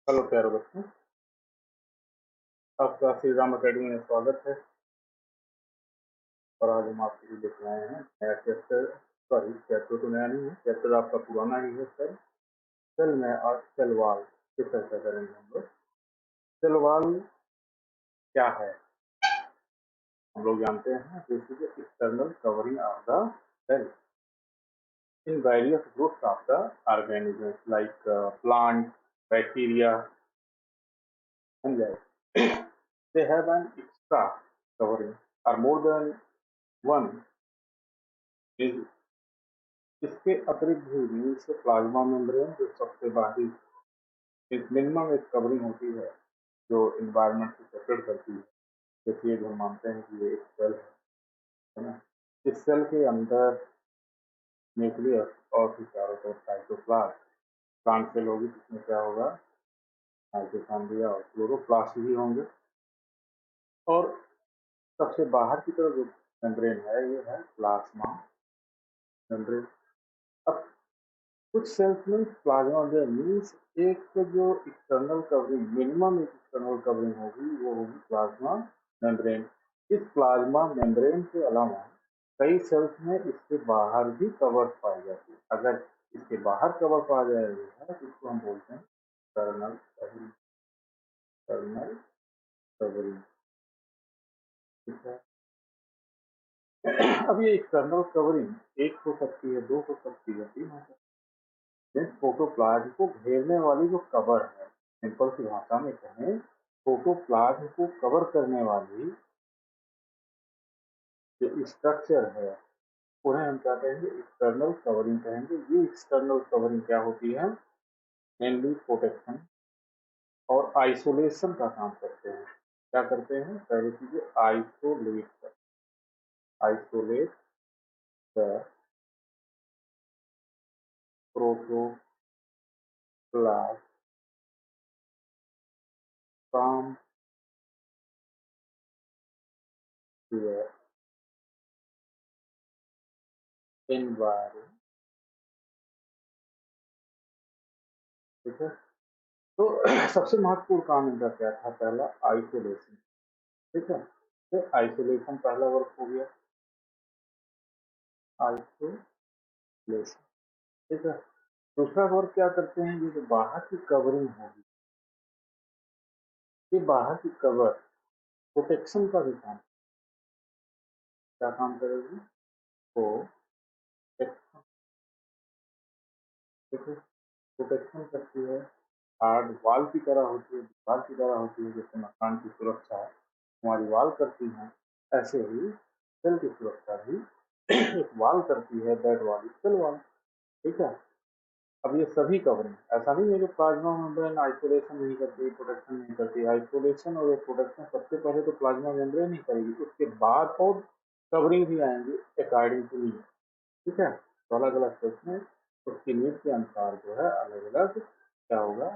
Hello प्यारे बच्चों, आपका श्री राम अकेडमी में स्वागत है। और आज हम आपके लिए लेकर आए हैं नया चैप्टर। सॉरी, चैप्टर तो नया नहीं है, चैप्टर आपका पुराना ही है। सेल में और सेल वॉल की चर्चा करेंगे हम लोग। सेल वॉल क्या है? हम लोग जानते हैं this is external covering of the cell in various groups of the organisms like plant, bacteria and they have an extra covering or more than one is इसके अतिरिक्त भी मीन्स प्लाज्मा मेम्ब्रेन जो सबसे बाहरी एक मिनिमम एक covering होती है जो इन्वायरमेंट से सेपरेट करती है। जैसे ये जो हम मानते हैं कि ये एक सेल है ना। इस सेल के अंदर न्यूक्लियस और फिर चारों तरफ साइटोप्लाज्म। प्लांट सेल होगी जिसमें क्या होगा, माइटोकॉन्ड्रिया और क्लोरोप्लास्ट भी होंगे। और सबसे बाहर की तरफ जो मेम्ब्रेन है ये है प्लाज्मा मेम्ब्रेन। अब कुछ सेल्स में प्लाज्मा मेम्ब्रेन मीन्स एक जो एक्सटर्नल कवरिंग मिनिमम एक एक्सटर्नल कवरिंग होगी वो होगी प्लाज्मा मेम्ब्रेन। इस प्लाज्मा मेम्ब्रेन के अलावा कई सेल्स में इसके बाहर भी कवर पाई जाती है। अगर इसके बाहर कवर पाया जाएगा तो इसको हम बोलते हैं एक्सटर्नल कवरिंग। एक्सटर्नल कवरिंग, ठीक है। अब ये एक्सटर्नल कवरिंग एक हो सकती है, दो हो सकती है, तीन हो सकती है। प्रोटोप्लाज्म को घेरने वाली जो कवर है, सिंपल सी भाषा में कहें, प्रोटोप्लाज्म को कवर करने वाली जो स्ट्रक्चर है उन्हें हम क्या कहेंगे, एक्सटर्नल कवरिंग कहेंगे। ये एक्सटर्नल कवरिंग क्या होती है, मेनली प्रोटेक्शन और आइसोलेशन का काम करते हैं। क्या करते हैं? पहली चीज isolate the protoplasm from their environment, ठीक है। तो सबसे महत्वपूर्ण काम इनका क्या था? पहला आइसोलेशन, ठीक है। तो आइसोलेशन पहला वर्क हो गया, आइसोलेशन, ठीक है। दूसरा वर्क क्या करते हैं, ये जो बाहर की कवरिंग होगी, ये बाहर की कवर प्रोटेक्शन का भी काम, क्या काम करेगी? प्रोटेक्शन, ठीक है। प्रोटेक्शन करती है, हार्ड वाल की तरह होती है, दीवार की तरह होती है। जैसे मकान की सुरक्षा हमारी वाल करती है, ऐसे ही सेल की सुरक्षा भी एक वाल करती है, दैट वाल इज सेल वाल, ठीक है। अब ये सभी कवरिंग, ऐसा नहीं है कि प्लाज्मा मेम्ब्रेन आइसोलेशन नहीं करती, प्रोटेक्शन नहीं करती। आइसोलेशन और प्रोटेक्शन सबसे पहले तो प्लाज्मा मेम्ब्रेन ही करेगी, उसके बाद और कवरिंग भी आएंगे अकॉर्डिंग टू नीड, ठीक है। तो अलग अलग केस में उसकी नीड के अनुसार जो है अलग अलग क्या होगा,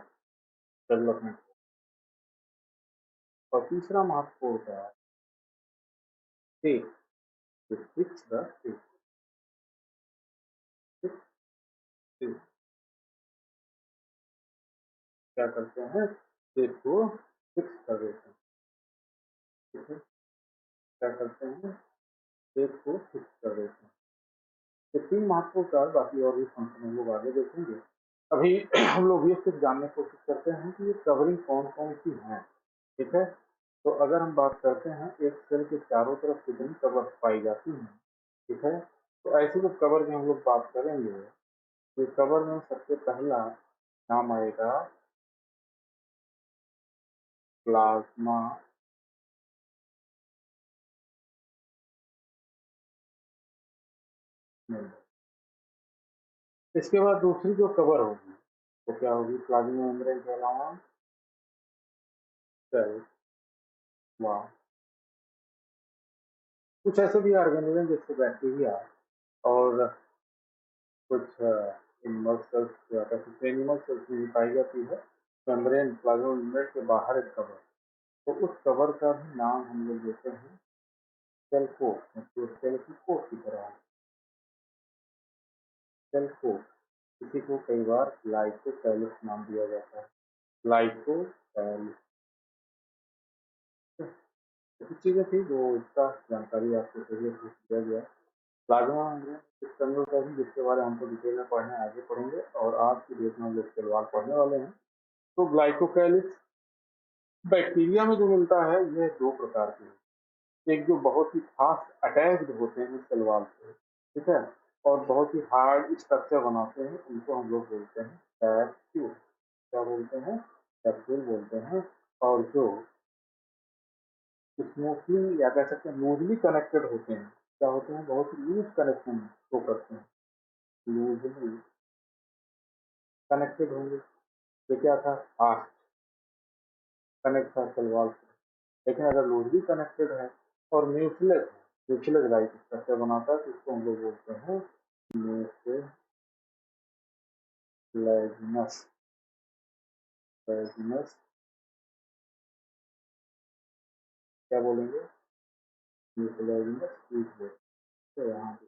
डेवलपमेंट। और तीसरा महत्वपूर्ण क्या है, टेप, फिक्स द टेप, क्या करते हैं, टेप को फिक्स कर देते हैं, ठीक है। क्या करते हैं, टेप को फिक्स कर देते हैं। ये तीन महत्वपूर्ण का, बाकी और भी फंक्शन हम लोग आगे देखेंगे। अभी हम लोग ये सिर्फ जानने की कोशिश करते हैं कि ये कवरिंग कौन कौन सी है, ठीक है। तो अगर हम बात करते हैं एक सेल के चारों तरफ कितनी कवर पाई जाती है, ठीक है। तो ऐसे जो कवर की हम लोग बात करेंगे, ये कवर में सबसे पहला नाम आएगा प्लाज्मा मेम्ब्रेन। इसके बाद दूसरी जो कवर होगी वो क्या होगी, प्लाज्मा मेम्ब्रेन के अलावा सेल वॉल। कुछ ऐसे भी ऑर्गेनिज्म जैसे बैक्टीरिया और कुछ एनिमल सेल्स या कुछ एनिमल सेल्स में भी पाई जाती है मेम्ब्रेन, प्लाज्मा मेम्ब्रेन के बाहर एक कवर। तो उस कवर का भी नाम हम लोग देते हैं सेल कोट, मतलब सेल की कोट की तरह सेल कोट। इसी को कई बार लाइकोपैलिस नाम दिया जाता है, ग्लाइकोसाइलिस। ऐसी चीजें थी जो इसका जानकारी आपको पहले से दिया गया। प्लाज्मा मेम्ब्रेन एक्सटर्नल का भी, जिसके बारे में हमको डिटेल में पढ़ने आगे पढ़ेंगे, और आज की डेट में हम लोग सलवार पढ़ने वाले हैं। तो ग्लाइकोसाइलिस बैक्टीरिया में जो मिलता है, यह दो प्रकार के हैं। एक जो बहुत ही फास्ट अटैच्ड होते हैं सलवार से, ठीक है, और बहुत ही हार्ड स्ट्रक्चर बनाते हैं, उनको हम लोग बोलते हैं कैप्सूल। क्या बोलते हैं? कैप्सूल बोलते हैं। और जो स्मूथली या कह सकते हैं लूजली कनेक्टेड होते हैं, क्या होते हैं? बहुत ही लूज कनेक्शन को करते हैं, लूजली कनेक्टेड होंगे। ये क्या था? फास्ट कनेक्ट था सलवार से। लेकिन अगर लूजली कनेक्टेड है और म्यूसिलेज लाइक स्ट्रक्चर बनाता है, तो इसको हम लोग बोलते हैं म्यूसिलेजिनस। क्या बोलेंगे? म्यूसिलेजिनस शीट बोलते हैं यहाँ पे,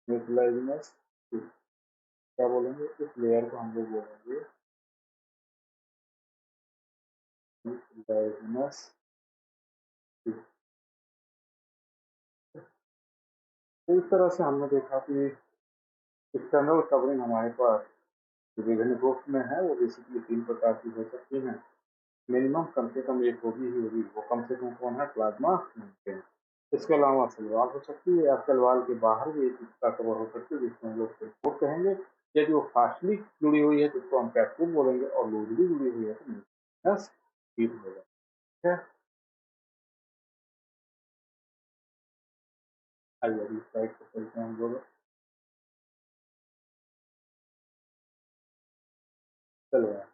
म्यूसिलेजिनस शीट। क्या बोलेंगे? इस लेयर को हम लोग बोलेंगे म्यूसिलेजिनस शीट। तो इस तरह से हमने देखा कि एक्सटर्नल कवरिंग हमारे पास विभिन्न ग्रुप्स में है, वो बेसिकली 3 प्रकार की हो सकती हैं। मिनिमम कम से कम एक होगी ही होगी, वो कम से कम कौन है? Plasma membrane. इसके अलावा सलवार हो सकती है, या सलवार के बाहर भी एक हिस्सा कवर हो सकती है, जिसको हम लोग सेलकोट कहेंगे। यदि वो फास्टली जुड़ी हुई है तो उसको हम कैप्सूल बोलेंगे, और लूजली जुड़ी हुई है तो म्यूसिलेजिनस शीट होगा। ठीक है, आइए अभी इस साइड को चलते हैं हम लोग। सलवार,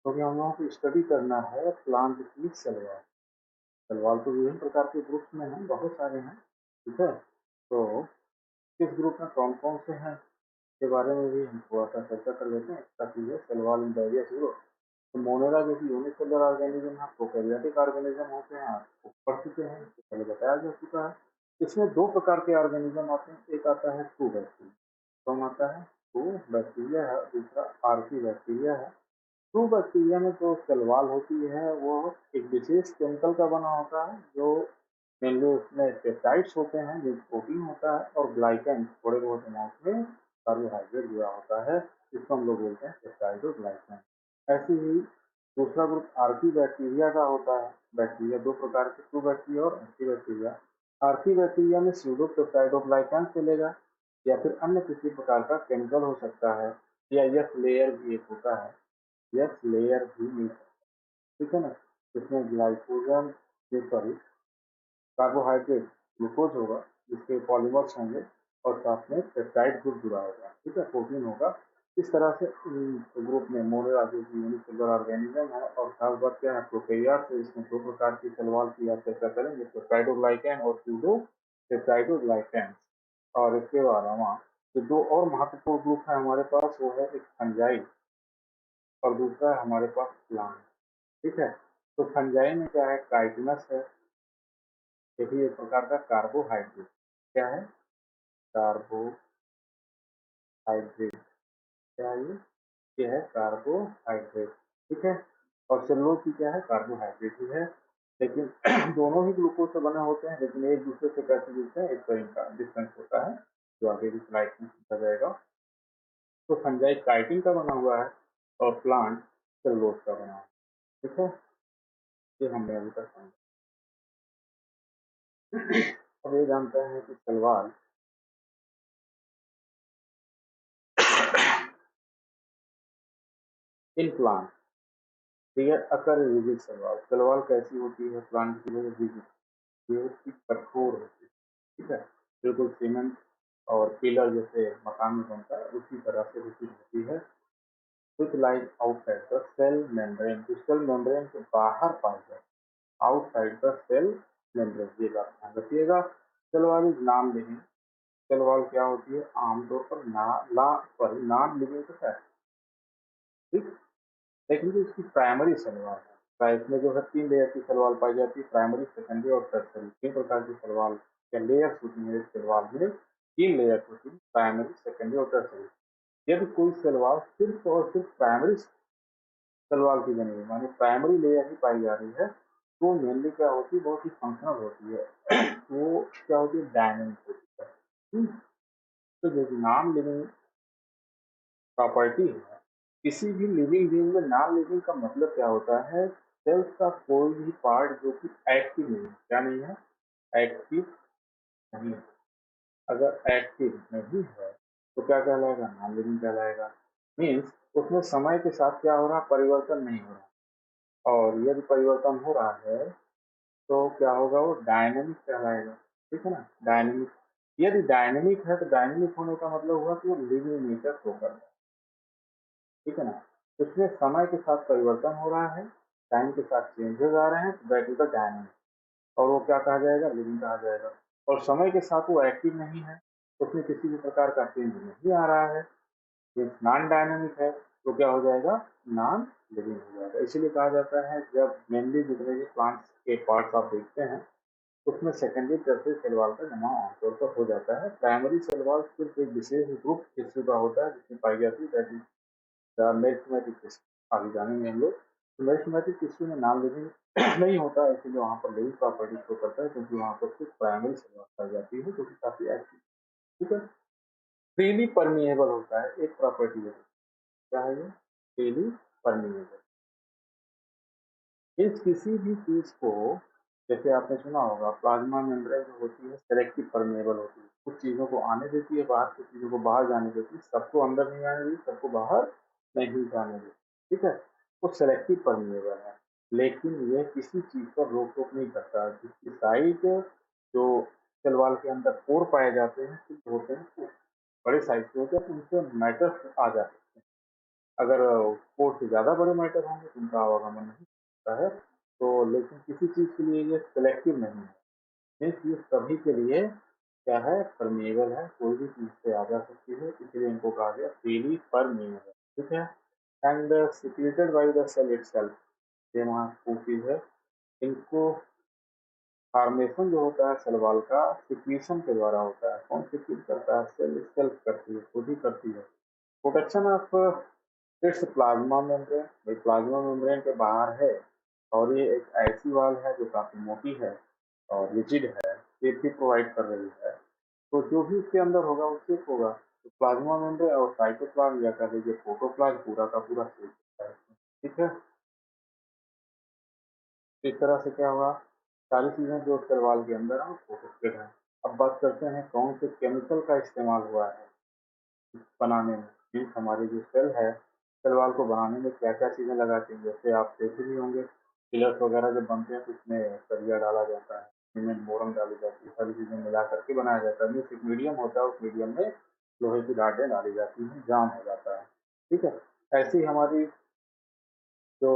क्योंकि हम लोगों को स्टडी करना है प्लांट की सलवार। सलवार तो विभिन्न प्रकार के ग्रुप्स में हैं, बहुत सारे हैं, ठीक है। तो किस ग्रुप में कौन कौन से हैं के बारे में भी हम थोड़ा सा चर्चा कर लेते हैं, ताकि ये सलवार इन वेरियस ग्रुप। तो मोनेरा जो कि यूनिसेलुलर ऑर्गेनिज्म है, प्रोकैरियोटिक ऑर्गेनिज्म होते हैं, आपको पढ़ चुके हैं, इससे पहले बताया जा चुका है। इसमें दो प्रकार के ऑर्गेनिज्म आते हैं, एक आता है ट्रू बैक्टीरिया। कौन आता है? ट्रू बैक्टीरिया है, दूसरा आर्की बैक्टीरिया है। ट्रू बैक्टीरिया में जो शैलवाल होती है, वो एक विशेष केमिकल का बना होता है, जो मेनली उसमें पेप्टाइड्स होते हैं, जो प्रोटीन होता है, और ग्लाइकन थोड़े बहुत अमाउंट में कार्बोहाइड्रेट जुड़ा होता है, जिसको हम लोग बोलते हैं पेप्टाइड और ग्लाइकन। ऐसे ही दूसरा ग्रुप आर्की बैक्टीरिया का होता है। बैक्टीरिया दो प्रकार के, ट्रू बैक्टीरिया और एंटी बैक्टीरिया। आर्की बैक्टीरिया में स्यूडो पेप्टाइडोग्लाइकन चलेगा, या फिर अन्य किसी प्रकार का केमिकल हो सकता है, या यस लेयर भी एक होता है, यस लेयर भी मिल सकता है, ठीक है ना। इसमें ग्लाइकोजन, सॉरी, कार्बोहाइड्रेट ग्लूकोज होगा, जिसके पॉलीमर्स होंगे, और साथ में पेप्टाइड ग्रुप जुड़ा होगा, ठीक है, प्रोटीन होगा। इस तरह से ग्रुप में मोनेरा जो कि यूनिसेलुलर ऑर्गेनिज्म है, और खास बात क्या है, प्रोकैरिया से इसमें दो प्रकार की सलवार की आप चर्चा करेंगे, पेप्टाइडोग्लाइकन और स्यूडो पेप्टाइडोग्लाइकन। और इसके अलावा जो दो और महत्वपूर्ण ग्रुप है हमारे पास, वो है एक फंजाई और दूसरा है हमारे पास प्लांट, ठीक है। तो फंजाई में क्या है? काइटिनस है, ये भी एक प्रकार का कार्बोहाइड्रेट। क्या है? कार्बोहाइड्रेट। क्या है ये? ये है कार्बोहाइड्रेट, ठीक है। और सेलुलोज की क्या है? कार्बोहाइड्रेट ही है। लेकिन दोनों ही ग्लूकोज से बने होते हैं, लेकिन एक दूसरे से कैसे जुड़ते हैं, एक तो इनका डिफरेंस होता है, जो आगे भी स्लाइड में समझा जाएगा। तो फंजाई काइटिन का बना हुआ है, और प्लांट सेलुलोज का बना हुआ है, ठीक है। ये हमने अभी तक समझा। अब ये जानते हैं कि salwar in plant clear occur rigid salwar. Salwar कैसी होती है? प्लांट की वजह रिजिड, ये उसकी कठोर होती है, ठीक है। बिल्कुल सीमेंट और पिलर जैसे मकान में बनता है, उसी तरह से रिजिड होती है। Which lies outside the cell membrane, जो सेल मेम्ब्रेन के बाहर पाई जाए, आउटसाइड द सेल मेम्ब्रेन, ये बात ध्यान रखिएगा। Salwar is non living. Salwar क्या होती है? आमतौर पर नॉन लिविंग तो है, ठीक, लेकिन जो इसकी प्राइमरी सलवार है, इसमें जो है 3 लेयर की सलवार पाई जाती है, प्राइमरी, सेकेंडरी और टर्सरी। 3 प्रकार की सलवार या लेयर्स होती है सलवार में, 3 लेयर्स होती है, प्राइमरी, सेकेंडरी और टर्सरी। यदि कोई सेल वॉल सिर्फ और सिर्फ प्राइमरी सेल वॉल की बनी है, मानी प्राइमरी लेयर ही पाई जा रही है, तो मेनली क्या होती है, बहुत ही फंक्शनल होती है। वो क्या होती है, डायनेमिक होती है। तो जो नॉन लिविंग प्रॉपर्टी है, किसी भी लिविंग बीइंग में नॉन लिविंग का मतलब क्या होता है, सेल्स का कोई भी पार्ट जो कि एक्टिव नहीं है, क्या नहीं है, एक्टिव नहीं है। अगर एक्टिव नहीं है तो क्या कहलाएगा, नॉन लिविंग कहलाएगा। मीन्स उसमें समय के साथ क्या हो रहा, परिवर्तन नहीं हो रहा, और यदि परिवर्तन हो रहा है तो क्या होगा, वो डायनेमिक कहलाएगा। ठीक है ना, डायनेमिक। यदि डायनेमिक है तो डायनेमिक होने का मतलब हुआ कि वो लिविंग नेचर शो कर रहा है। ठीक है ना, इसमें समय के साथ परिवर्तन हो रहा है, टाइम के साथ चेंजेस आ रहे हैं, तो दैट इज द डायनेमिक। और वो क्या कहा जाएगा, लिविंग कहा जाएगा। और समय के साथ वो एक्टिव नहीं है, उसमें किसी भी प्रकार का चेंज नहीं आ रहा है, ये नॉन डायनेमिक है, तो क्या हो जाएगा, नॉन लिविंग हो जाएगा। इसीलिए कहा जाता है, जब मेनली जितने भी प्लांट्स के पार्ट्स आप देखते हैं, उसमें सेकेंडरी टर्सरी सेल वॉल का जमाव आमतौर पर हो जाता है। प्राइमरी सेल वॉल सिर्फ एक विशेष ग्रुप टिश्यू का होता है जिसमें पाई जाती है, that is the meristematic tissue. आगे जानेंगे हम लोग। तो मेरिस्टेमेटिक टिश्यू में नॉन लिविंग नहीं होता है, इसलिए वहाँ पर लिविंग प्रॉपर्टी शो करता है, क्योंकि वहाँ पर सिर्फ प्राइमरी सेल वॉल पाई जाती है, जो कि काफी एक्टिव। ठीक है, फ्रीली परमिएबल होता है, एक प्रॉपर्टी है। क्या है ये, फ्रीली परमिएबल। इस किसी भी चीज को, जैसे आपने सुना होगा, प्लाज्मा मेम्ब्रेन जो होती है सेलेक्टिव परमेएबल होती है, कुछ चीजों को आने देती है बाहर, कुछ चीजों को बाहर जाने देती है, सबको अंदर नहीं आने देती, सबको बाहर नहीं जाने देती। ठीक है, वो सेलेक्टिव परमेएबल है, लेकिन यह किसी चीज पर रोक टोक नहीं करता। जिसकी साइज, जो सेल वॉल के अंदर पोर पाए जाते हैं, सिद्ध होते हैं, वो बड़े साइज के होते हैं, उनसे मैटर आ जाते हैं। अगर पोर से ज्यादा बड़े मैटर होंगे तो उनका आवागमन नहीं होता है। तो लेकिन किसी चीज के लिए ये सिलेक्टिव नहीं है, मीन्स ये सभी के लिए क्या है, परमेएबल है, कोई भी चीज से आ जा सकती है, इसलिए इनको कहा गया फ्रीली परमेएबल। ठीक है, and secreted by the cell itself, ये महत्वपूर्ण चीज है। इनको फॉर्मेशन जो होता है सेल वॉल का, सिक्रीशन के द्वारा होता है। कौन सिक्रीट करता है, सेल सेल्फ करती है, खुद ही करती है। Protection of its plasma membrane, भाई प्लाज्मा मेम्ब्रेन के बाहर है, और ये एक ऐसी वॉल है जो काफी मोटी है और रिजिड है, सेफ्टी प्रोवाइड कर रही है। तो जो भी इसके अंदर होगा वो सेफ होगा। तो प्लाज्मा मेम्ब्रेन और साइटोप्लाज्म या कह लीजिए प्रोटोप्लाज्म पूरा का पूरा सेफ होता है। ठीक है, इस तरह से क्या होगा, सारी चीजें जो सेल वॉल के अंदर है वो प्रोटेक्टेड है। अब बात करते हैं कौन से केमिकल का इस्तेमाल हुआ है बनाने में। मीन्स हमारी जो सेल है, सेल वॉल को बनाने में क्या क्या चीजें लगाती हैं, जैसे आप देखे भी होंगे, पिलर्स वगैरह जब बनते हैं तो उसमें सरिया डाला जाता है, सीमेंट बोरन डाली जाती है, सारी चीजें मिला करके बनाया जाता है। मीन्स एक मीडियम होता है, उस मीडियम में लोहे की राडें डाली जाती हैं, जाम हो जाता है। ठीक है, ऐसी हमारी जो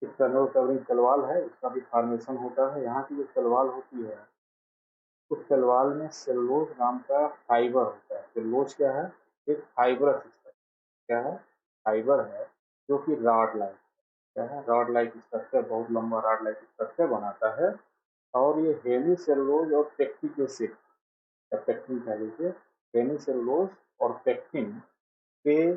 एक्सटर्नल कवरिंग सलवाल है, उसका भी फॉर्मेशन होता है। यहाँ की जो सलवाल होती है, उस सलवाल में सेलुलोज नाम का फाइबर होता है। सेलुलोज क्या है, एक फाइबरस, क्या है, फाइबर है, जो कि रॉड लाइक, क्या है, रॉड लाइक स्ट्रक्चर, बहुत लंबा रॉड लाइक स्ट्रक्चर बनाता है। और ये हेमी सेलुलोज और पेक्टिक एसिड या पेक्टिन कह लीजिए, हेमी सेलुलोज और पेक्टिन के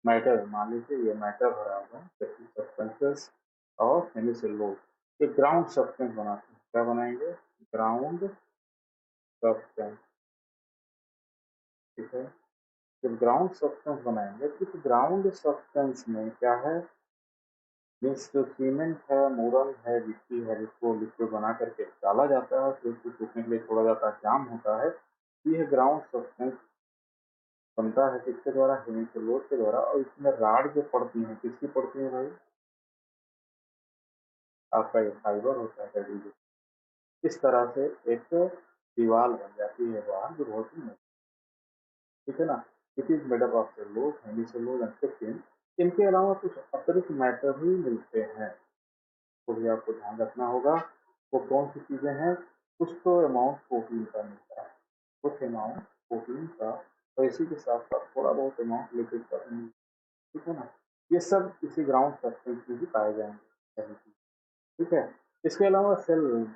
मैटर, मान लीजिए ये मैटर भरा हुआ है, पेक्टिक सब्सटेंसेस और हेमी सेलुलोज, एक ग्राउंड सब्सटेंस बनाते हैं। क्या बनाएंगे, ग्राउंड सब्सटेंस। ठीक है, जब ग्राउंड सब्सटेंस बनाएंगे तो इस ग्राउंड सब्सटेंस में क्या है, मीन्स जो सीमेंट है, मूरन है, गिट्टी है, जिसको लिक्विड बना करके डाला जाता है, फिर उसको सूखने के लिए छोड़ा जाता है, जाम होता है। ये ग्राउंड सब्सटेंस बनता है किसके द्वारा, हेमिसेलुलोज के द्वारा। और इसमें राड जो पड़ती है, किसकी पड़ती है भाई, आपका ये फाइबर होता है कभी। इस तरह से एक दीवार बन जाती है बाहर, जो बहुत ही, ठीक है ना। It is made up of cellulose, hemicellulose and pectin. इनके अलावा कुछ अतिरिक्त मैटर भी मिलते हैं, तो भी आपको ध्यान रखना होगा। वो कौन सी चीजें हैं, कुछ तो अमाउंट प्रोटीन का मिलता है, कुछ अमाउंट प्रोटीन का, और इसी के साथ साथ थोड़ा बहुत अमाउंट लिपिड का भी मिलता है। ठीक है ना, ये सब इसी ग्राउंड सब्सटेंस में भी पाए जाएंगे। ठीक है, इसके अलावा सेल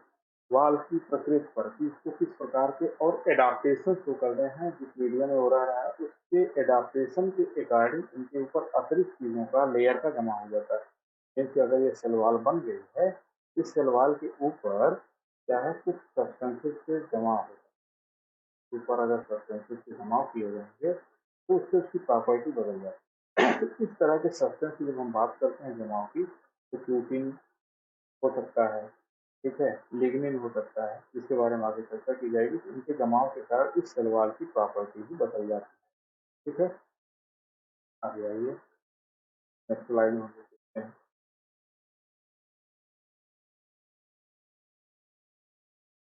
वाल की प्रकृति पर कि इसको किस प्रकार के और एडाप्टेशन जो कर रहे हैं जिस मीडिया में हो रहा है उसके एडाप्टेशन के अकॉर्डिंग इनके ऊपर अतिरिक्त चीज़ों का लेयर का जमा हो जाता है। जैसे अगर ये सलवार बन गई है, इस सलवार के ऊपर क्या है कुछ सब्सटेंसेस के जमा हो ऊपर अगर सब्सटेंसेस के जमा किए जाएंगे तो उससे उसकी प्रॉपर्टी बदल जाती है। तो इस तरह के सब्सटेंस की जब हम बात करते हैं जमाव की तो प्रोटीन हो सकता है, ठीक है, लिग्निन हो सकता है, जिसके बारे में आगे चर्चा की जाएगी। तो इनके जमाव के कारण इस सलवार की प्रॉपर्टी भी बदल जाती है, ठीक है। आगे आइए, नेक्स्ट स्लाइड में हम लोग देखते हैं।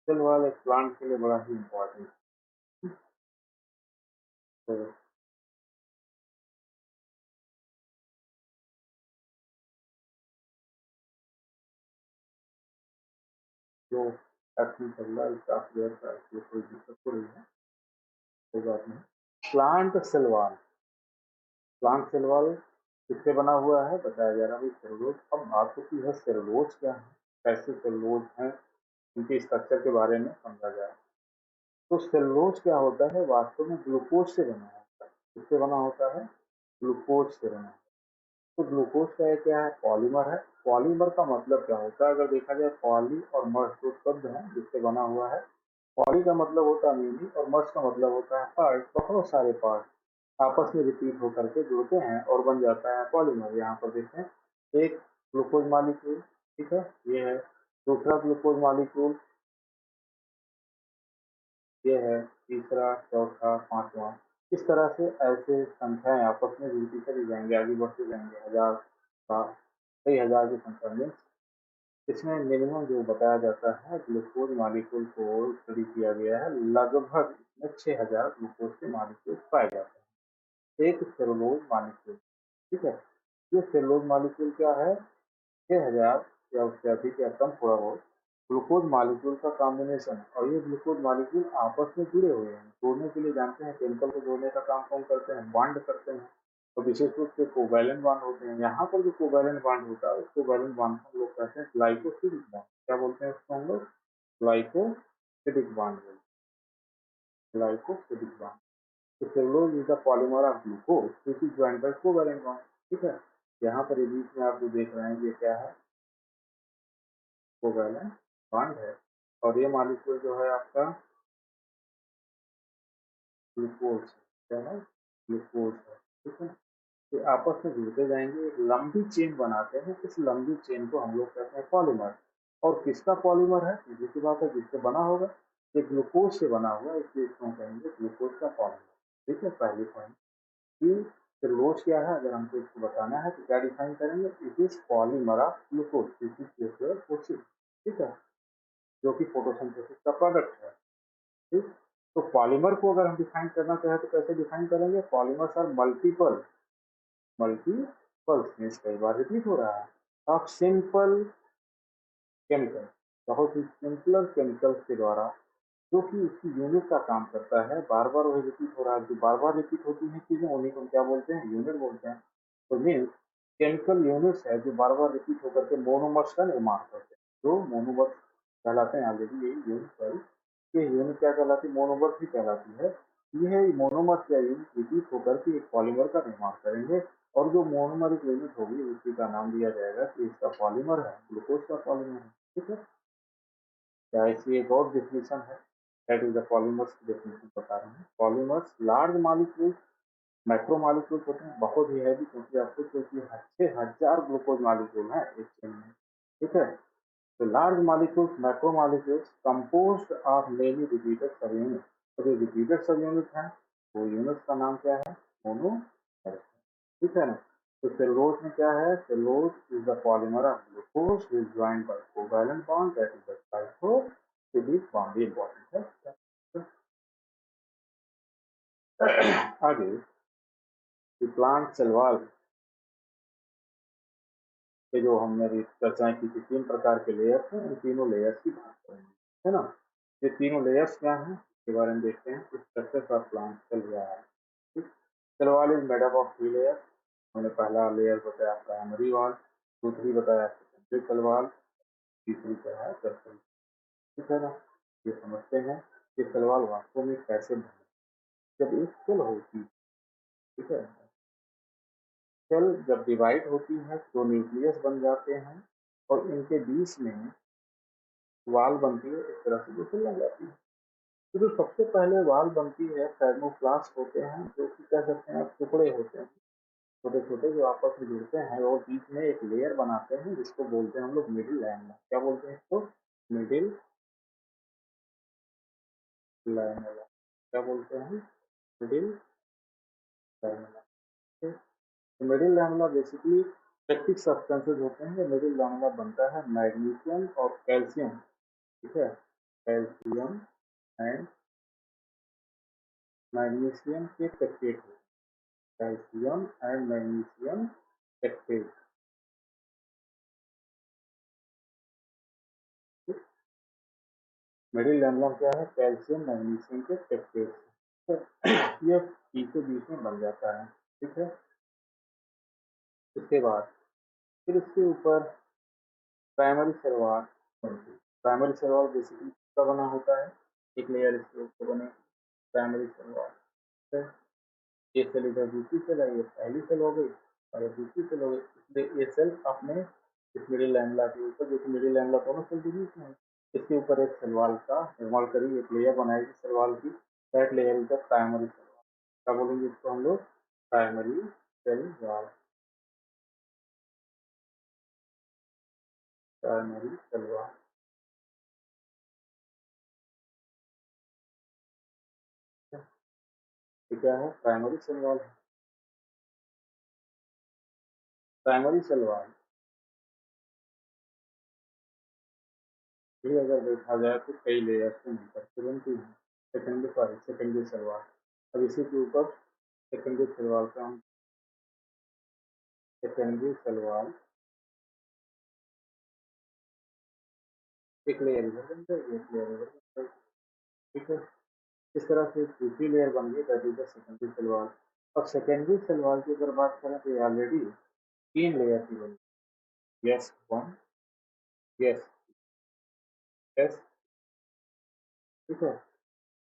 सलवार एक प्लांट के लिए बड़ा ही इम्पोर्टेंट है। तो जो एक्शन चल रहा है इसका क्लियर का इसलिए कोई दिक्कत तो नहीं है, कोई बात नहीं। प्लांट सलवार, प्लांट सलवार किससे बना हुआ है बताया जा रहा है सेलुलोज। अब बात होती है सेलुलोज क्या है, कैसे सेलुलोज हैं, इनके स्ट्रक्चर के बारे में समझा जाए। तो सेलुलोज क्या होता है, वास्तव में ग्लूकोज से बना होता है। किससे बना होता है, ग्लूकोज से बना। तो ग्लूकोज का ये क्या है, पॉलीमर है। पॉलीमर का मतलब क्या होता है, अगर देखा जाए पॉली और मर्स जो शब्द है जिससे बना हुआ है। पॉली का मतलब होता है मीनिंग और मर्स का मतलब होता है पार्ट। बहुत सारे पार्ट आपस में रिपीट होकर के जुड़ते हैं और बन जाता है पॉलीमर। यहाँ पर देखें, एक ग्लूकोज मॉलिक्यूल, ठीक है, ये है। दूसरा ग्लूकोज मॉलिक्यूल, ये है। तीसरा, चौथा, पांचवा। इस तरह से ऐसे संख्याएं आपस में जुड़ती चली जाएंगे, आगे बढ़ते जाएंगे, हजार कई हजार की संख्या में। इसमें मिनिमम जो बताया जाता है ग्लूकोज मॉलिक्यूल को स्टडी किया गया है, लगभग इसमें 6000 ग्लूकोज के मॉलिक्यूल पाए जाते हैं एक सेलुलोज मॉलिक्यूल, ठीक है। ये सेलुलोज मॉलिक्यूल क्या है, 6000 या उससे अधिक या कम थोड़ा बहुत ग्लूकोज मॉलिक्यूल का कॉम्बिनेशन। और ये ग्लूकोज मॉलिक्यूल आपस में जुड़े हुए हैं, जोड़ने के लिए जानते हैं केमिकल को जोड़ने का काम कौन करते हैं, बॉन्ड करते हैं। तो विशेष रूप से कोवैलेंट बॉन्ड होते हैं। यहाँ पर जो कोवैलेंट बॉन्ड होता है उस कोवैलेंट बॉन्ड को हम लोग कहते हैं ग्लाइकोसिडिक बॉन्ड। क्या बोलते हैं उसको हम लोग, ग्लाइकोसिडिक बॉन्ड बोलते हैं, ग्लाइकोसिडिक बॉन्ड। तो cellulose is the polymer of glucose which is joined bye covalent bond, ठीक है। यहाँ पर ये बीच में आप जो देख रहे हैं ये क्या है, कोवैलेंट बॉन्ड है। और ये मॉलिक्यूल जो है आपका ग्लूकोज, क्या है, ग्लूकोज है, ठीक है। ये आपस में जुड़ते जाएंगे, एक लंबी चेन बनाते हैं। इस लंबी चेन को हम लोग कहते हैं पॉलीमर। और किसका पॉलीमर है, सीधी सी बात है, जिससे बना होगा। ये ग्लूकोज से बना हुआ, इसलिए इसको हम कहेंगे ग्लूकोज का पॉलीमर, ठीक है। पहली पॉइंट कि सेलुलोज क्या है, अगर हमको इसको बताना है तो क्या डिफाइन करेंगे, it is polymer of glucose, this is process, ठीक है, जो कि फोटोसिंथेसिस का प्रोडक्ट है, ठीक। तो पॉलीमर को अगर हम डिफाइन करना चाहें तो कैसे डिफाइन करेंगे, polymers are multiple, multiples means कई बार रिपीट हो रहा है, ऑफ सिंपल केमिकल, बहुत ही सिंपलर केमिकल्स के द्वारा, जो कि उसकी यूनिट का काम करता है। बार बार वही रिपीट हो रहा है, जो बार बार रिपीट होती है चीजें उन्हीं को क्या बोलते हैं, यूनिट बोलते हैं। तो मीन्स केमिकल यूनिट्स है जो बार बार रिपीट होकर के मोनोमर्स का निर्माण करते हैं, जो मोनोमर्स कहलाते हैं। ऑलरेडी यही यूनिट है, ये यूनिट क्या कहलाती है, मोनोमर्स ही कहलाती है। यह मोनोमर्स या यूनिट रिपीट होकर के एक पॉलीमर का निर्माण करेंगे। और जो मोनोमरिक यूनिट होगी उसी का नाम दिया जाएगा कि इसका पॉलीमर है, ग्लूकोज का पॉलीमर है, ठीक है। या ऐसी एक और डेफिनेशन है, दैट इज द पॉलीमर्स की डेफिनेशन बता रहे हैं। Polymers large molecules, macro molecules होते हैं, बहुत ही हैवी, क्योंकि आपको क्योंकि 6000 ग्लूकोज मॉलिक्यूल है एक चेन में, ठीक है। तो large molecules, macro molecules composed of many repeated सब यूनिट। तो जो रिपीटेड सब यूनिट है वो यूनिट का नाम क्या है, मोनोमर, ठीक है ना। तो सेलुलोज में क्या है, cellulose is the polymer of glucose is joined bye covalent bond, that is the glycosidic bond, ये इंपॉर्टेंट है। आगे, प्लांट सेल वॉल के जो हमने अभी चर्चाएं की थी, तीन प्रकार के लेयर्स हैं, इन तीनों लेयर्स की बात करेंगे, है ना। ये तीनों लेयर्स क्या हैं इसके बारे में देखते हैं। स्ट्रक्चर ऑफ प्लांट सेल रहा है, ठीक। Cell wall is made up of 3 layer. हमने पहला लेयर बताया प्राइमरी वॉल, दूसरी बताया सेकेंडरी सेल वॉल, तीसरी क्या है टर्सरी। ठीक है ना। ये समझते हैं कि सेल वॉल वास्तव में कैसे बने। जब एक सेल होती है, ठीक है, सेल जब डिवाइड होती है तो न्यूक्लियस बन जाते हैं और इनके बीच में वाल बनती है, इस तरह से जो सेल बन जाती है। तो जो सबसे पहले वाल बनती है थर्मोप्लास्ट होते हैं, जो कि कह सकते हैं आप टुकड़े होते हैं छोटे छोटे जो आपस में जुड़ते हैं और बीच में एक लेयर बनाते हैं जिसको बोलते हैं हम लोग मिडिल लैमेला। क्या बोलते हैं इसको? Middle lamella. क्या बोलते हैं? Middle lamella. तो मिडिल लैमेला बेसिकली प्रैक्टिक सब्सटेंसेज होते हैं। मिडिल लैमेला बनता है मैग्नीशियम और कैल्शियम, ठीक है, कैल्शियम एंड मैग्नीशियम के pectate, calcium and magnesium pectate. Middle lamella क्या है? कैल्शियम मैग्नीशियम के पेप्टेट। तो ये बीचों बीच में बन जाता है, ठीक है। इसके बाद फिर इसके ऊपर प्राइमरी सेल बनती है। प्राइमरी सेल वॉल बेसिकली किसका बना होता है? एक लेयर इसके ऊपर बने, प्राइमरी सेल वॉल। ये सेल इधर दूसरी सेल है, ये पहली सेल हो गई और ये दूसरी सेल हो गई, इसलिए ये सेल अपने इस मिडिल लैमेला के ऊपर, जो कि मिडिल लैमेला दोनों सेल के बीच में है, इसके ऊपर एक सेल वॉल का निर्माण करी, एक लेयर बनाएगी सेल वॉल की। That layer is the primary cell wall. क्या बोलेंगे इसको हम लोग? Primary cell wall. Primary cell wall ये क्या है? प्राइमरी सेल वॉल है। प्राइमरी सेल वॉल भी अगर देखा जाए तो कई लेयर से मिलकर के बनती है। Secondary cell wall. अब इसी के ऊपर सेकेंडरी सेल वॉल का हम सेकेंडरी सेल वॉल एक लेयर इधर बन जाएगी, एक लेयर इधर बन जाएगी, ठीक है। इस तरह से दूसरी लेयर बन गई, that is the secondary cell wall. अब सेकेंडरी सेल वॉल की अगर बात करें तो ये ऑलरेडी 3 लेयर की बनी। यस वन, यस एस, ठीक है।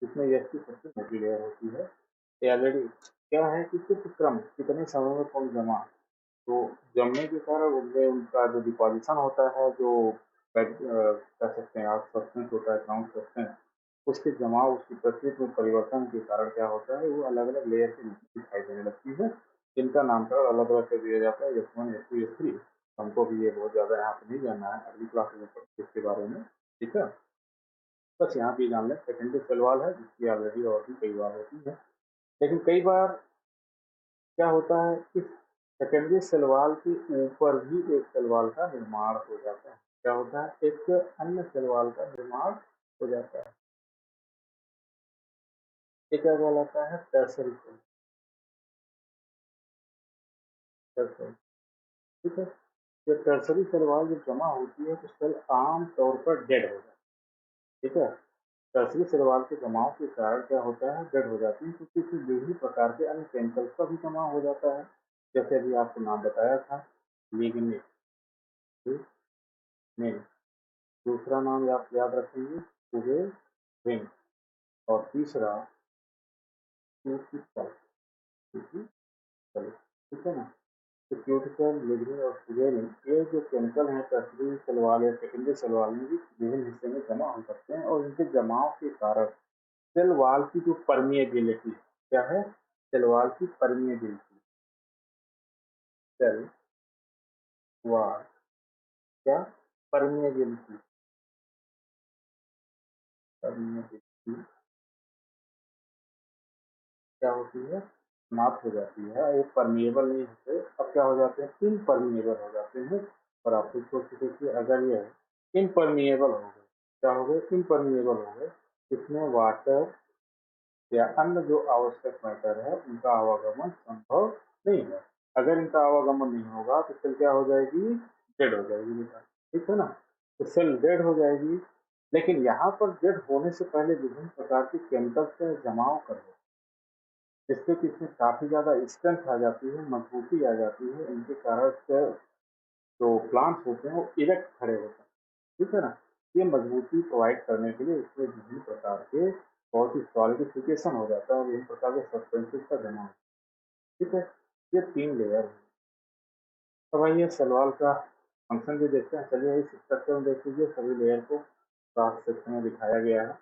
इसमें यस की सबसे मोटी लेयर होती है। ये ऑलरेडी क्या है कि किस क्रम कितने समय में कौन जमा, तो जमने के कारण उनमें उनका जो डिपॉजिशन होता है, जो कह सकते हैं आप सब्सटेंस होता है, ग्राउंड सब्सटेंस, उसके जमाव, उसकी प्रकृति में परिवर्तन के कारण क्या होता है, वो अलग अलग लेयर के रूप में दिखाई देने लगती है, जिनका नामकरण अलग अलग कर दिया जाता है, S1 S2 S3। हमको भी ये बहुत ज़्यादा यहाँ पे नहीं जानना है, अगली क्लास में पढ़ते इसके बारे में, ठीक है। बस यहाँ भी जान लें सेकेंडरी सेल वॉल है, जिसकी ऑलरेडी और भी कई बार होती है। लेकिन कई बार क्या होता है, इस सेकेंडरी सेल वॉल के ऊपर भी एक सेल वॉल का निर्माण हो जाता है। क्या होता है? एक अन्य सेल वॉल का निर्माण हो जाता है। ये क्या कहलाता है? Tertiary cell. टर्सरी, ठीक है। ये टर्सरी सेल वॉल जब जमा होती है तो सेल आम तौर पर डेड हो जाता है, ठीक है। टर्सरी सेल वॉल के जमाव के कारण क्या होता है? डेड हो जाती है, क्योंकि इसमें विभिन्न प्रकार के अन्य केमिकल्स का भी जमा हो जाता है। जैसे अभी आपको नाम बताया था, लिग्निन, में दूसरा नाम आप याद रखेंगे, सुगेरिन, और तीसरा क्यूटिकल, ठीक है ना। तो क्यूटिकल, लिग्निन और सुगेरिन, ये जो केमिकल हैं टर्सरी सेल वॉल या सेकेंडरी सेल वॉल में भी विभिन्न हिस्से में जमा हो सकते हैं, और इनके जमाव के कारण सेल वॉल की जो परमिएबिलिटी, क्या है? सेल वॉल की परमिएबिलिटी, सेल वॉल क्या? परमिएबिलिटी, परमिएबिलिटी क्या होती है? समाप्त हो जाती है। ये परमिएबल नहीं होते, अब क्या हो जाते हैं? इनपरमिएबल हो जाते हैं। और आप खुद सोच के देखिए, अगर ये इनपरमिएबल हो गए, क्या हो गए? इनपरमिएबल हो गए, इसमें वाटर या अन्य जो आवश्यक मैटर है उनका आवागमन संभव नहीं है। अगर इनका आवागमन नहीं होगा तो सेल क्या हो जाएगी? डेड हो जाएगी बेटा, ठीक है ना। तो सेल डेड हो जाएगी। लेकिन यहाँ पर डेड होने से पहले विभिन्न प्रकार के केमिकल्स का जमाव कर, जिससे कि इसमें काफ़ी ज़्यादा स्ट्रेंथ आ जाती है, मजबूती आ जाती है, इनके कारण से जो प्लांट्स होते हैं वो इरेक्ट खड़े होते हैं, ठीक है ना। ये मजबूती प्रोवाइड करने के लिए इसमें विभिन्न प्रकार के बहुत ही सॉलिडिफिकेशन हो जाता है और विभिन्न प्रकार के सब्सटेंसेस का जमा होता है। ठीक है, ये 3 लेयर है। अब आइए सलवार का फंक्शन भी देखते हैं। चलिए इस स्ट्रक्चर में देख लीजिए, सभी लेयर को क्रॉस सेक्शन में दिखाया गया है।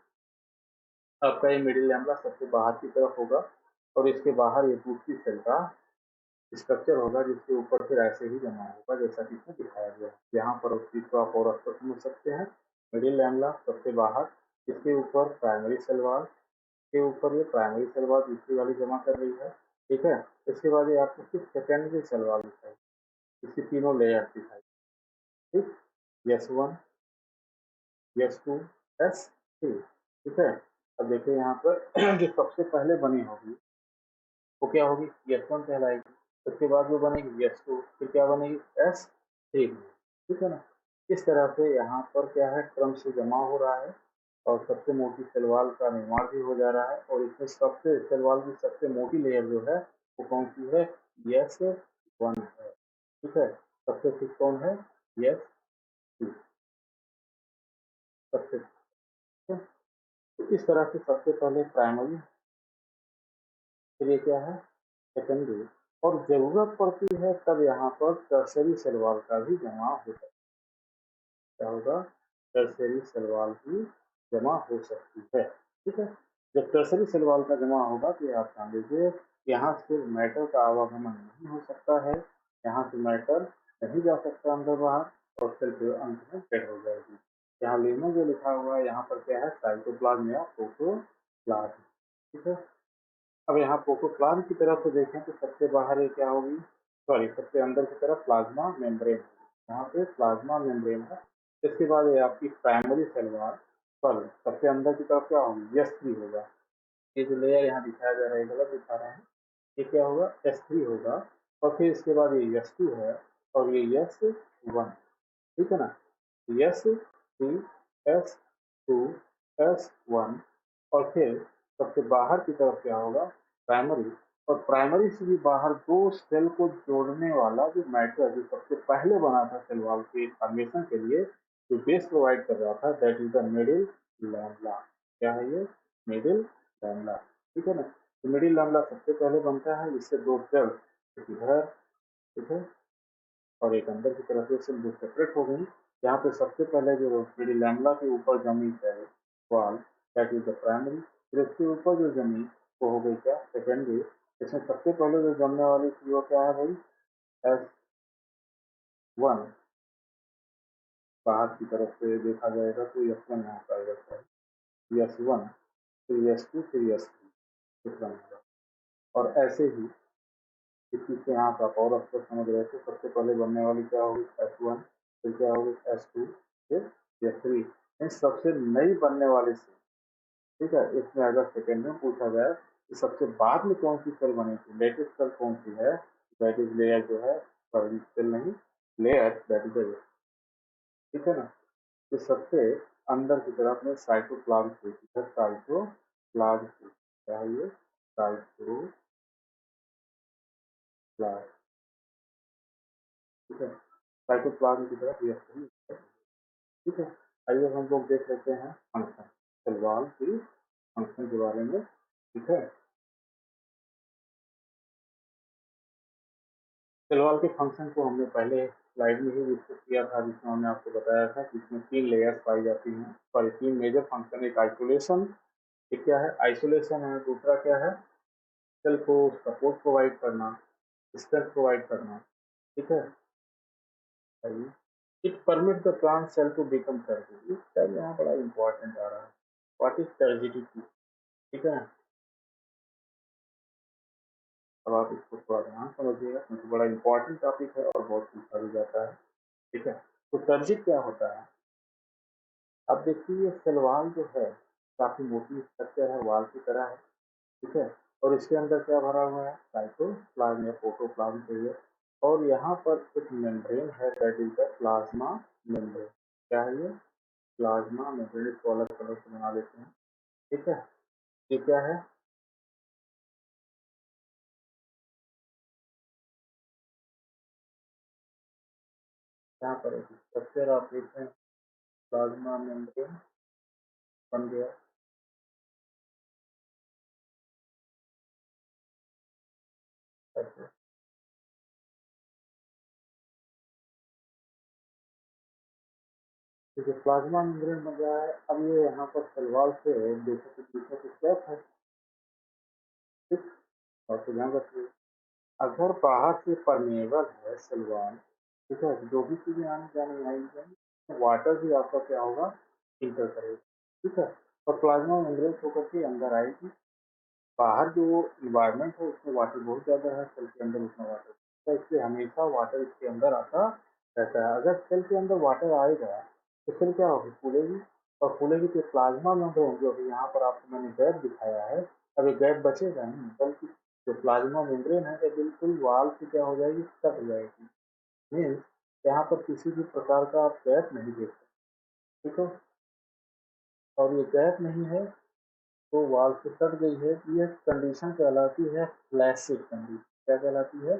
आपका ये मिडिल लैम्बडा सबसे बाहर की तरफ होगा और इसके बाहर ये दूसरी सेल का स्ट्रक्चर होगा जिसके ऊपर फिर ऐसे ही जमा होगा जैसा कि इसमें दिखाया गया है। यहाँ पर उस चीज को आप और अच्छे समझ सकते हैं। मिडिल लैम्बडा सबसे बाहर, इसके ऊपर प्राइमरी सेल वॉल के ऊपर ये प्राइमरी सेल वॉल दूसरी वाली जमा कर रही है। ठीक है, इसके बाद ये आपको सिर्फ सेकेंडरी सेल वॉल दिखाई, इसकी तीनों लेयर दिखाई। ठीक, S1, S2, S3। ठीक है, अब देखिए यहाँ पर जो सबसे पहले बनी होगी वो क्या होगी, S1 कहलाएगी। उसके बाद जो बनेगी S2, फिर क्या बनेगी S3। ठीक है ना। इस तरह से यहाँ पर क्या है, क्रम से जमा हो रहा है और सबसे मोटी सेलवाल का निर्माण भी हो जा रहा है। और इसमें सबसे सेलवाल की सबसे मोटी लेयर जो है वो कौन सी है, S1 है। ठीक है, सबसे थिक कौन है, S2 सबसे। तो इस तरह से सबसे पहले प्राइमरी, फिर ये क्या है, सेकेंडरी, और जरूरत पड़ती है तब यहाँ पर टर्सरी सेलवाल का भी जमा हो सकता है। क्या होगा, टर्सरी सेलवाल भी जमा हो सकती है। ठीक है, जब टर्सरी सेलवाल का जमा होगा तो ये आप जान लीजिए यहाँ से मैटर का आवागमन नहीं हो सकता है, यहाँ से मैटर नहीं जा सकता अंदर बाहर और सेल के अंत में डेड हो जाएगी। यहाँ लेनो जो लिखा हुआ है यहाँ पर क्या है, साइटोप्लाज्म या प्रोटोप्लाज्म। ठीक है, अब यहाँ प्रोटोप्लाज्म की तरफ से देखें तो सबसे बाहर ये क्या होगी, सॉरी सबसे अंदर की तरफ प्लाज्मा मेम्ब्रेन, यहाँ पे प्लाज्मा मेम्ब्रेन है। इसके बाद ये आपकी प्राइमरी सेल वॉल, सॉरी सबसे अंदर की तरफ क्या होगी, S3 होगा। ये जो लेयर यहाँ दिखाया जा रहा है गलत दिखा रहे हैं, ये क्या होगा, S3 होगा। और फिर इसके बाद ये S2 है और ये S1। ठीक है ना, S3, S2, S1, और फिर सबसे बाहर की तरफ क्या होगा, प्राइमरी। और प्राइमरी से भी बाहर दो सेल को जोड़ने वाला जो मैटर जो सबसे पहले बना था सेल वॉल के फॉर्मेशन के लिए, जो बेस प्रोवाइड कर रहा था, that is the middle lambda. क्या है ये, मिडिल लैम्बडा। ठीक है ना, तो मिडिल लैम्बडा सबसे पहले बनता है, इससे दो सेल इधर, ठीक है, और एक अंदर की तरफ से दो सेपरेट हो गई। यहाँ पे सबसे पहले जो मिडिल लैम्बडा के ऊपर जमी है wall, that is the primary. फिर उसके ऊपर जो जमी वो हो गई क्या, सेकेंडरी। इसमें सबसे पहले जो जमने वाली थी वो क्या है भाई, S1। बाहर की तरफ से देखा जाएगा तो S1 यहाँ पाया जाता है, S1, फिर S2, फिर S3। और ऐसे ही इस चीज से यहाँ आप और अक्सर समझ रहे थे, सबसे पहले बनने वाली क्या होगी, S1, फिर क्या होगी S2, फिर S3। इन सबसे नई बनने वाली से, ठीक है, इसमें अगर सेकेंड में पूछा जाए कि सबसे बाद में कौन सी सेल बनी थी, लेटेस्ट सेल कौन सी है, दैट इज लेयर जो है, सॉरी सेल नहीं, लेयर दैट इज, ठीक है ना। तो सबसे अंदर की तरफ में साइटोप्लाज्म थी, साइटोप्लाज्म थी, क्या है ये, साइटोप्लाज्म। ठीक है, साइटोप्लाज्म की तरफ ये सही है। ठीक है, आइए हम लोग देख लेते हैं फंक्शन, सेल वॉल की फंक्शन के बारे में। ठीक है, सेल वॉल के फंक्शन को हमने पहले स्लाइड में ही डिस्कस किया था, जिसमें हमने आपको बताया था कि इसमें 3 लेयर्स पाई जाती हैं, सॉरी 3 मेजर फंक्शन। एक आइसोलेशन, एक क्या है, आइसोलेशन है, दूसरा क्या है, सेल को सपोर्ट प्रोवाइड करना, स्ट्रेंथ प्रोवाइड करना। ठीक है, it permit the plant cell to become turgid. इस टाइम यहाँ बड़ा इंपॉर्टेंट आ रहा है, व्हाट इज टर्जिडिटी। ठीक है, अब आप इसको थोड़ा ध्यान समझिएगा क्योंकि बड़ा इंपॉर्टेंट टॉपिक है और बहुत पूछा भी जाता है। ठीक है, तो टर्जिड क्या होता है, अब देखिए ये सेल वॉल जो है काफी मोटी स्ट्रक्चर है, वॉल की तरह है। ठीक है, और इसके अंदर क्या भरा हुआ है, साइटोप्लाज्म या प्रोटोप्लाज्म चाहिए। और यहाँ पर एक मेम्ब्रेन है, that is the plasma membrane. क्या है ये, प्लाज्मा मेम्ब्रेन। इसको अलग कलर से बना देते हैं। ठीक है, ये क्या है, यहाँ पर एक स्ट्रक्चर आप देख रहे हैं, प्लाज्मा मेम्ब्रेन बन गया। ऐसे देखिए प्लाज्मा मेम्ब्रेन बन गया है। अब ये यहाँ पर सेल वॉल से देखो तो पीछे कुछ गैप है, ठीक। और तो ध्यान रखिए, अगर बाहर से परमेबल है सेल वॉल, ठीक है, तो जो भी चीजें आने जाने आएंगी तो वाटर भी आपका क्या होगा, इंटर करेगा, ठीक है। और प्लाज्मा मेम्ब्रेन होकर के अंदर आएगी। बाहर जो इन्वायरमेंट है उसमें वाटर बहुत ज़्यादा है, सेल के अंदर उतना वाटर, तो इसलिए हमेशा वाटर इसके अंदर आता रहता है। अगर सेल के अंदर वाटर आएगा तो सेल क्या होगी, फूलेगी, और फूलेगी तो प्लाज्मा मेम्ब्रेन जो अभी यहाँ पर आपको मैंने गैप दिखाया है, अब ये गैप बचेगा नहीं, बल्कि जो प्लाज्मा मेम्ब्रेन है वो बिल्कुल वाल से क्या हो जाएगी, कट जाएगी। मीन्स यहाँ पर किसी भी प्रकार का आप गैप नहीं देख सकते, ठीक है। और ये गैप नहीं है तो वाल से कट गई है, ये कंडीशन कहलाती है फ्लैसिड कंडीशन। क्या कहलाती है,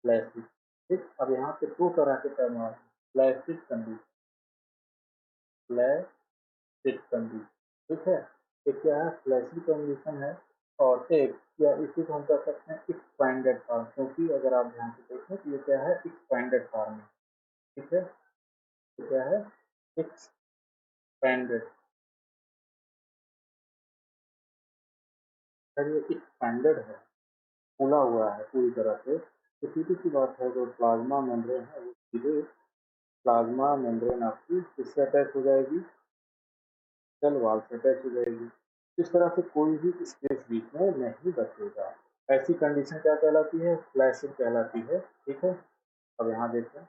फ्लैसिड, ठीक। अब यहाँ पे दो तरह के टर्म आ रहे हैं, फ्लैसिड कंडीशन, फ्लैसिड कंडीशन, ठीक है। एक क्या है, फ्लैसिड कंडीशन है, और एक या इसी को हम कह सकते हैं एक्सपैंडेड फॉर्म, क्योंकि अगर आप ध्यान से देखें तो ये क्या है, एक्सपैंडेड फॉर्म है, ठीक है। तो क्या है, एक्सपैंडेड, अगर ये एक्सपैंडेड है, फूला हुआ है पूरी तरह से, तो सीधी सी बात है, जो प्लाज्मा मेम्ब्रेन है वो सीधे प्लाज्मा मेम्ब्रेन आपकी किससे अटैच हो जाएगी, सेल वॉल से अटैच हो जाएगी। इस तरह से कोई भी स्पेस बीच में नहीं बचेगा। ऐसी कंडीशन क्या कहलाती है, फ्लैसिड कहलाती है, ठीक है। अब यहाँ देखें,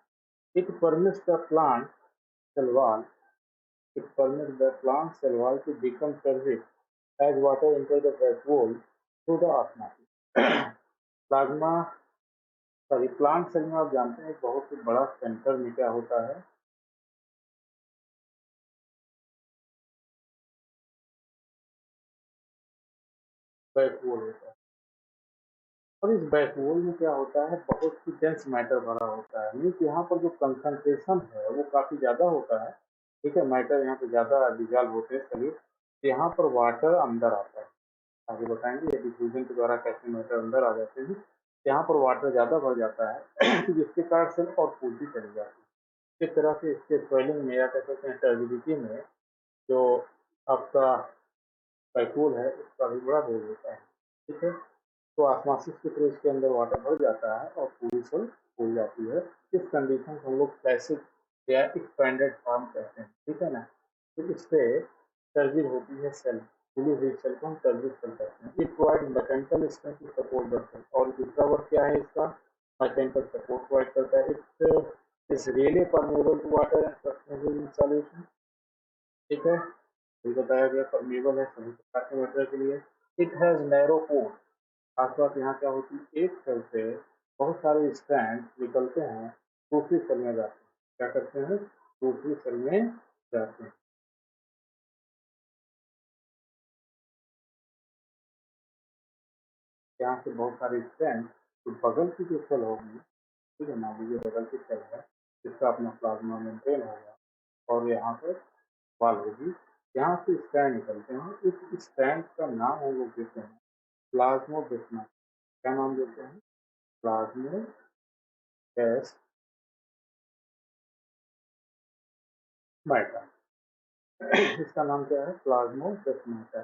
it permits the plant cell wall, it permits the plant cell wall to become turbid as water enter the vacuole through the osmosis. Plasma, sorry, plant cell में आप जानते हैं एक बहुत ही बड़ा सेंटर में क्या होता है, वैक्यूल होता है। और इस वैक्यूल में क्या होता है, बहुत ही डेंस मैटर भरा होता है, मीन्स यहाँ पर जो कंसंट्रेशन है वो काफी ज्यादा होता है, ठीक है। मैटर यहाँ पे ज्यादा डिजॉल्व होते हैं सभी, यहाँ पर वाटर अंदर आता है, आगे बताएंगे ये डिफ्यूजन के द्वारा कैसे मैटर अंदर आ जाते हैं। यहाँ पर वाटर ज्यादा भर जाता है तो जिसके कारण सेल और फूलती चली जाती है। इस तरह से इसके स्वेलिंग में या कह सकते हैं टर्बिडिटी में जो आपका वैक्यूल है उसका भी बड़ा रोल होता है, ठीक है। तो ऑस्मोसिस के थ्रू इसके अंदर वाटर भर जाता है और पूरी सेल फूल जाती है। इस कंडीशन को हम लोग फ्लैसिड या एक्सपैंडेड फॉर्म कहते हैं, ठीक है ना। तो इससे टर्जिड होती है सेल, फूली हुई सेल को हम टर्जिड सेल कहते हैं। It provide mechanical strength to support the cell, और दूसरा वर्क क्या है इसका, मैकेनिकल सपोर्ट प्रोवाइड करता है। It is really permeable to water and sustainable in solution, ठीक है। ये बताया गया परमेबल है सभी प्रकार के मटेरियल के लिए। इट हैज नैरो पोर, खास बात यहाँ क्या होती है, एक सेल से बहुत सारे स्ट्रैंड निकलते हैं, दूसरी सेल में जाते हैं, क्या करते हैं, दूसरी सेल में जाते हैं। यहाँ से बहुत सारे स्ट्रैंड, तो बगल की जो सेल होगी, ठीक है, मान लीजिए बगल की सेल है, इसका अपना प्लाज्मा मेम्ब्रेन होगा, और यहाँ पर वॉल होगी, यहाँ से स्ट्रैंड निकलते हैं। इस स्ट्रैंड का नाम हम लोग देते हैं प्लाज्मोडेस्माटा। क्या नाम देते हैं, प्लाज्मोडेस्माटा। इसका नाम क्या है, प्लाज्मोडेस्माटा।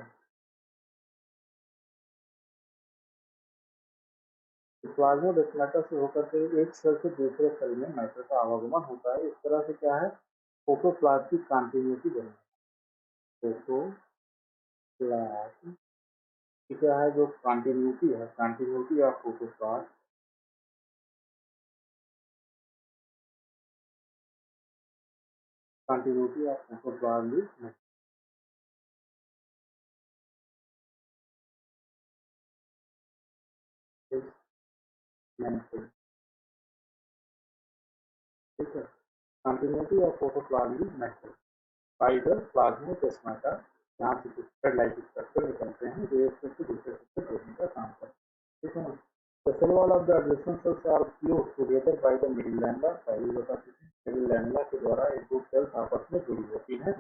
प्लाज्मोडेस्माटा से होकर के एक सेल से दूसरे सेल में मैटर का आवागमन होता है। इस तरह से क्या है, प्रोटोप्लाज्म की कंटिन्यूटी बनेगी। प्रोटोप्लाज्म की क्या है, जो कंटिन्यूटी है, continuity of protoplasm, continuity of protoplasm is maintain, ठीक है। Continuity of protoplasm is maintain by the plasmodesmata. यहाँ से कुछ थ्रेड लाइक स्ट्रक्चर निकलते हैं जो एक सेल से दूसरे सेल से जोड़ने का काम करते हैं, ठीक है ना। The cell wall of the adjacent cells are glued together by the middle lamella. पहले बता चुके हैं मिडिल लैमेला के द्वारा एक दो सेल्स आपस में जुड़ी होती हैं.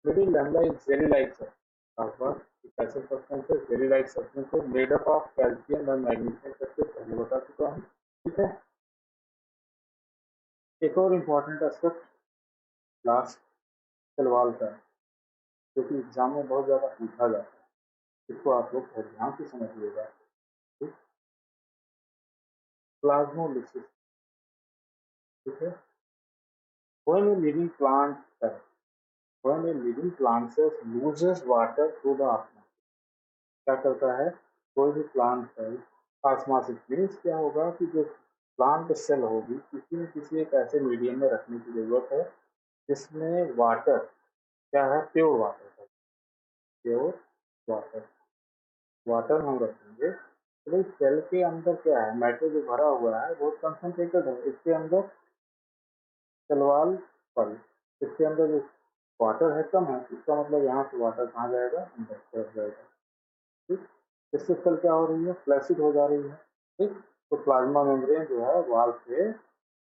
Middle lamella is jelly like substance. ऐसे सब्सटेंस है जेली लाइक सब्सटेंस है मेड अप ऑफ कैल्शियम और मैग्नीशियम करके पहले बता चुका हूँ. ठीक है. एक और important aspect last cell wall का जो कि एग्जाम में बहुत ज़्यादा पूछा जाता है, इसको आप लोग बहुत ध्यान से समझिएगा. प्लाज्मोलिसिस. ठीक है. When a living plant loses water through the osmosis, क्या करता है कोई भी प्लांट सेल ऑस्मोसिस मीन्स क्या होगा कि जो प्लांट सेल होगी किसी न किसी एक ऐसे मीडियम में रखने की जरूरत है जिसमें वाटर क्या है pure water. Pure water water हम रखेंगे तो भाई सेल के अंदर क्या है मैटर जो भरा हुआ है बहुत कंसनट्रेटेड है. इसके अंदर सलवाल सॉरी इसके अंदर जो वाटर है कम है. इसका मतलब यहाँ से वाटर कहाँ जाएगा अंदर तरफ जाएगा. ठीक. इससे सेल क्या हो रही है फ्लैसिड हो जा रही है. ठीक. तो प्लाज्मा मेम्ब्रेन जो है वाल से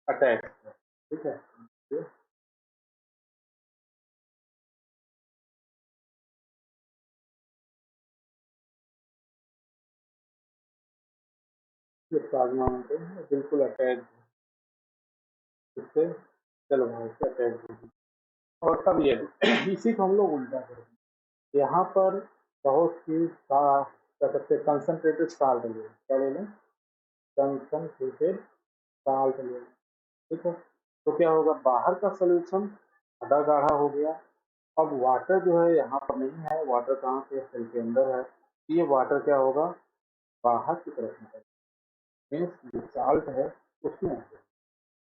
अटैच है. ठीक है. ये प्लाज्मा मेम्ब्रेन है बिल्कुल अटैच है. इससे सेल वॉल से अटैच होगी. और अब ये इसी को हम लोग उल्टा करेंगे. यहाँ पर बहुत ही क्या कहते हैं कंसनट्रेटेड साल्ट ले लें. क्या ले लें कंसनट्रेटेड साल्ट ले लें. ठीक है. तो क्या होगा बाहर का सोल्यूशन आधा गाढ़ा हो गया. अब वाटर जो है यहाँ पर नहीं है. वाटर कहाँ पे सेल के अंदर है. ये वाटर क्या होगा बाहर की तरफ निकल मीन्स जो साल्ट है उसमें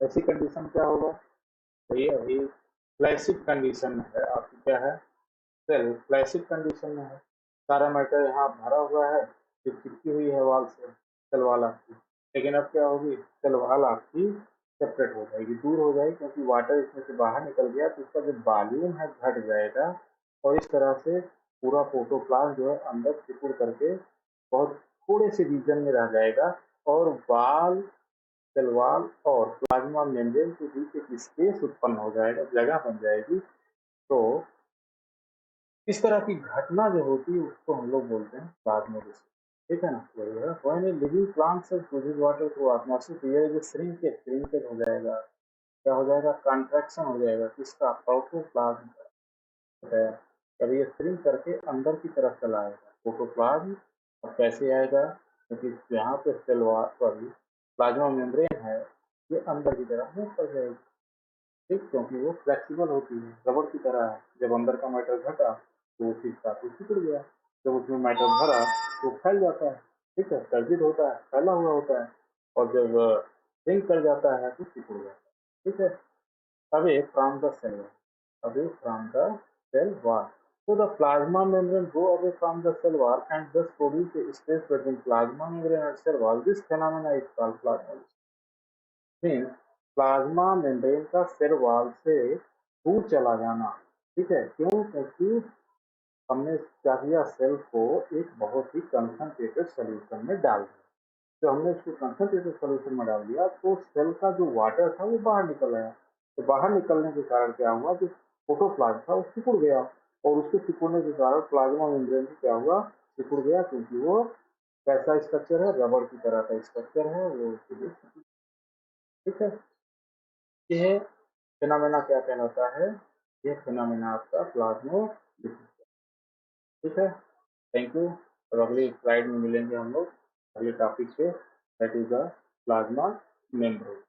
ऐसी कंडीशन क्या होगा ये अभी फ्लैसिड कंडीशन में है. आपकी क्या है सेल फ्लैसिड कंडीशन में है. सारा मैटर यहाँ भरा हुआ है जो चिपकी हुई है वाल से सेल वाल आपकी. लेकिन अब क्या होगी सेल वाल आपकी सेपरेट हो जाएगी दूर हो जाएगी क्योंकि वाटर इसमें से बाहर निकल गया तो इसका जो वॉल्यूम है घट जाएगा और इस तरह से पूरा प्रोटोप्लाज्म जो है अंदर सिकुड़ करके बहुत थोड़े से रीजन में रह जाएगा और वाल सेल वॉल और प्लाज्मा मेम्ब्रेन के बीच एक स्पेस उत्पन्न हो जाएगा जगह बन जाएगी. तो इस तरह की घटना जो होती है उसको हम लोग बोलते हैं प्लाज्मोलिसिस. ठीक है ना. वही है व्हेन ए लिविंग प्लांट से लूजेस वाटर थ्रू ऑस्मोसिस ये जो श्रिंकेज हो जाएगा क्या हो जाएगा कॉन्ट्रैक्शन हो जाएगा किसका प्रोटोप्लाज्म का. कभी ये श्रिंक करके अंदर की तरफ चला आएगा प्रोटोप्लाज्म. और कैसे आएगा क्योंकि यहाँ पे सेल पर प्लाज्मा मेम्ब्रेन है ये अंदर की तरफ मूव कर जाएगी. ठीक. क्योंकि वो फ्लेक्सिबल होती है रबड़ की तरह है. जब अंदर का मैटर घटा तो उसी हिसाब से सिकुड़ गया. जब उसमें मैटर भरा तो फैल जाता है. ठीक है. कर्जित होता है फैला हुआ होता है और जब सिंक कर जाता है तो सिकुड़ जाता है. ठीक है. away from the cell wall. Away from the cell wall. So the plasma membrane go away from the cell wall and thus produce a space between plasma membrane and cell wall. This phenomena is called plasmolysis. Means plasma membrane का cell wall से दूर चला जाना. ठीक है. क्यों क्योंकि हमने क्या किया सेल को एक बहुत ही कंसंट्रेटेड सोल्यूशन में डाल दिया. जब हमने इसको कंसंट्रेटेड सोल्यूशन में डाल दिया तो सेल का जो वाटर था वो बाहर निकल आया. तो बाहर निकलने के कारण क्या हुआ जो प्रोटोप्लाज्म था वो सिकुड़ गया और उसके सिकुड़ने के कारण प्लाज्मा मेम्ब्रेन क्या हुआ सिकुड़ गया क्योंकि वो कैसा स्ट्रक्चर है रबड़ की तरह का स्ट्रक्चर है वो. ठीक है. यह फिनोमेना क्या कहलाता है यह फिनोमेना आपका प्लाज्मोलिसिस. ठीक है. Thank you. और अगली स्लाइड में मिलेंगे हम लोग अगले टॉपिक पे that is the plasma membrane.